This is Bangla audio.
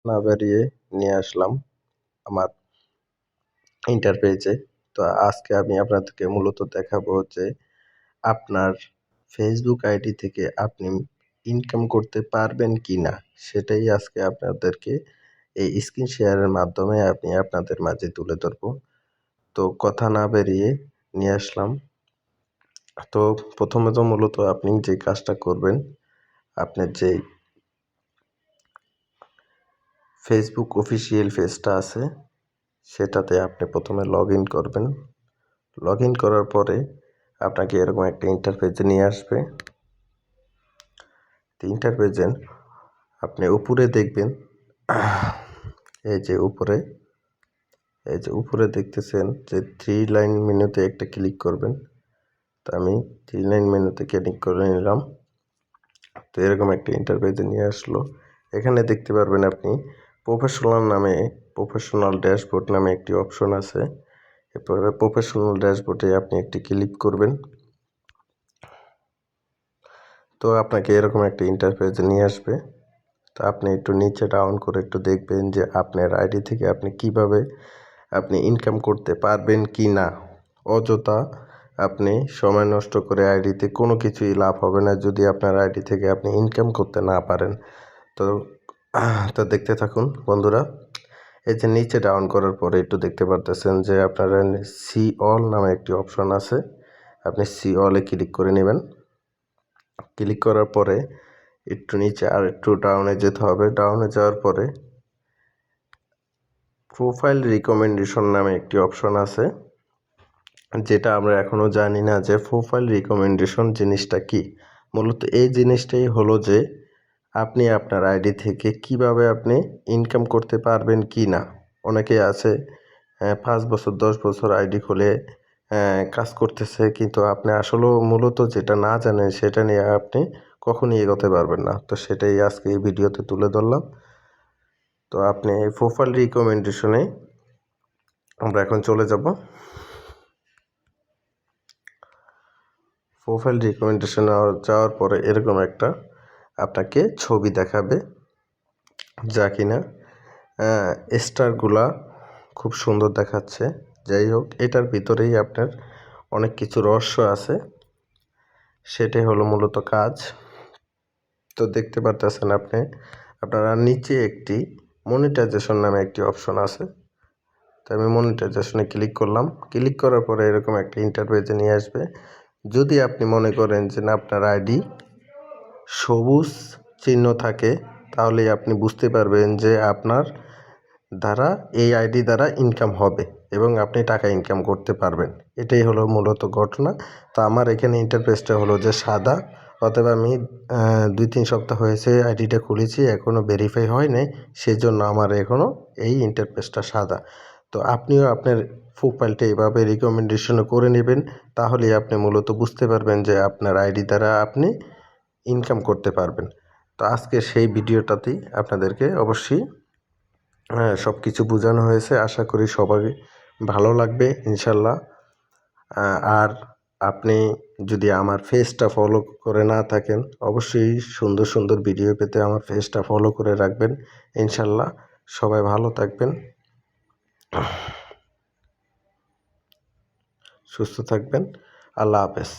না বাড়িয়ে নিয়ে আসলাম আমার ইন্টারপেজে। তো আজকে আমি আপনাদেরকে মূলত দেখাবো যে আপনার ফেসবুক আইডি থেকে আপনি ইনকাম করতে পারবেন কিনা, সেটাই আজকে আপনাদেরকে এই স্ক্রিন শেয়ারের মাধ্যমে আমি আপনাদের মাঝে তুলে ধরবো। তো কথা না বেরিয়ে নিয়ে আসলাম। তো প্রথমে তো মূলত আপনি যে কাজটা করবেন, আপনার যে ফেসবুক অফিসিয়াল পেজটা আছে সেটাতে আপনি প্রথমে লগ ইন করবেন। লগ ইন করার পরে আপনাকে এরকম একটা ইন্টারফেসে নিয়ে আসবে। তো ইন্টারফেসে আপনি উপরে দেখবেন, এই যে উপরে দেখতেছেন যে 3 লাইন মেনুতে একটা ক্লিক করবেন। তো আমি 3 লাইন মেনুতে ক্লিক করে নিলাম। তো এরকম একটা ইন্টারফেসে নিয়ে আসলো। এখানে দেখতে পারবেন আপনি প্রফেশনাল ড্যাশবোর্ড নামে একটি অপশন আছে। এরপরে প্রফেশনাল ড্যাশবোর্ডে আপনি একটি ক্লিক করবেন। তো আপনাকে এরকম একটা ইন্টারফেসে নিয়ে আসবে। তো আপনি একটু নিচে ডাউন করে একটু দেখবেন যে আপনার আইডি থেকে আপনি কিভাবে ইনকাম করতে পারবেন কি না। অযথা আপনি সময় নষ্ট করে আইডিতে কোনো কিছুই লাভ হবে না যদি আপনার আইডি থেকে আপনি ইনকাম করতে না পারেন। তো তো দেখতে থাকুন বন্ধুরা। এই যে নিচে ডাউন করার পরে একটু দেখতে পারতেছেন যে আপনার সি অল নামে একটি অপশন আছে। আপনি সি অলে ক্লিক করে নেবেন। ক্লিক করার পরে একটু নিচে আর একটু ডাউনে যেতে হবে। ডাউনে যাওয়ার পরে প্রোফাইল রিকমেন্ডেশন নামে একটি অপশন আছে, যেটা আমরা এখনও জানি না যে প্রোফাইল রিকমেন্ডেশন জিনিসটা কি। মূলত এই জিনিসটাই হলো যে আপনি আপনার আইডি থেকে কিভাবে আপনি ইনকাম করতে পারবেন কি না। অনেকেই আছে 5 বছর 10 বছর আইডি খুলে কাজ করতেছে, কিন্তু আপনি আসলেও মূলত যেটা না জানেন সেটা নিয়ে আপনি কখনই এগোতে পারবেন না। তো সেটাই আজকে এই ভিডিওতে তুলে ধরলাম। তো আপনি এই প্রোফাইল রিকমেন্ডেশনে আমরা এখন চলে যাব। প্রোফাইল রিকমেন্ডেশনে যাওয়ার পরে এরকম একটা আপনাকে ছবি দেখাবে, যা কিনা স্টারগুলা খুব সুন্দর দেখাচ্ছে। যাই হোক, এটার ভিতরেই আপনার অনেক কিছু রহস্য আছে, সেটাই হলো মূলত কাজ। তো দেখতে পারতেছেন আপনারা নিচে একটি মনিটাইজেশন নামে একটি অপশন আছে। তো আমি মনিটাইজেশনে ক্লিক করলাম। ক্লিক করার পরে এরকম একটা ইন্টারফেসে নিয়ে আসবে। যদি আপনি মনে করেন যে না আপনার আইডি সবুজ চিহ্ন থাকে, তাহলেই আপনি বুঝতে পারবেন যে আপনার দ্বারা এই আইডি দ্বারা ইনকাম হবে এবং আপনি টাকা ইনকাম করতে পারবেন। এটাই হলো মূলত ঘটনা। তো আমার এখানে ইন্টারফেসটা হলো যে সাদা, অতএব আমি 2-3 সপ্তাহ হয়েছে আইডিটা খুলেছি, এখনও ভেরিফাই হয় নাই, সেজন্য আমার এখনও এই ইন্টারফেসটা সাদা। তো আপনিও আপনার প্রোফাইলটা এভাবে রিকমেন্ডেশনও করে নেবেন, তাহলেই আপনি মূলত বুঝতে পারবেন যে আপনার আইডি দ্বারা আপনি ইনকাম করতে পারবেন। তো আজকে সেই ভিডিওটাতেই আপনাদেরকে অবশ্যই সব কিছু বোঝানো হয়েছে। আশা করি সবাই ভালো লাগবে ইনশাল্লাহ। আর আপনি যদি আমার পেজটা ফলো করে না থাকেন, অবশ্যই সুন্দর সুন্দর ভিডিও পেতে আমার পেজটা ফলো করে রাখবেন ইনশাল্লাহ। সবাই ভালো থাকবেন, সুস্থ থাকবেন। আল্লাহ হাফেজ।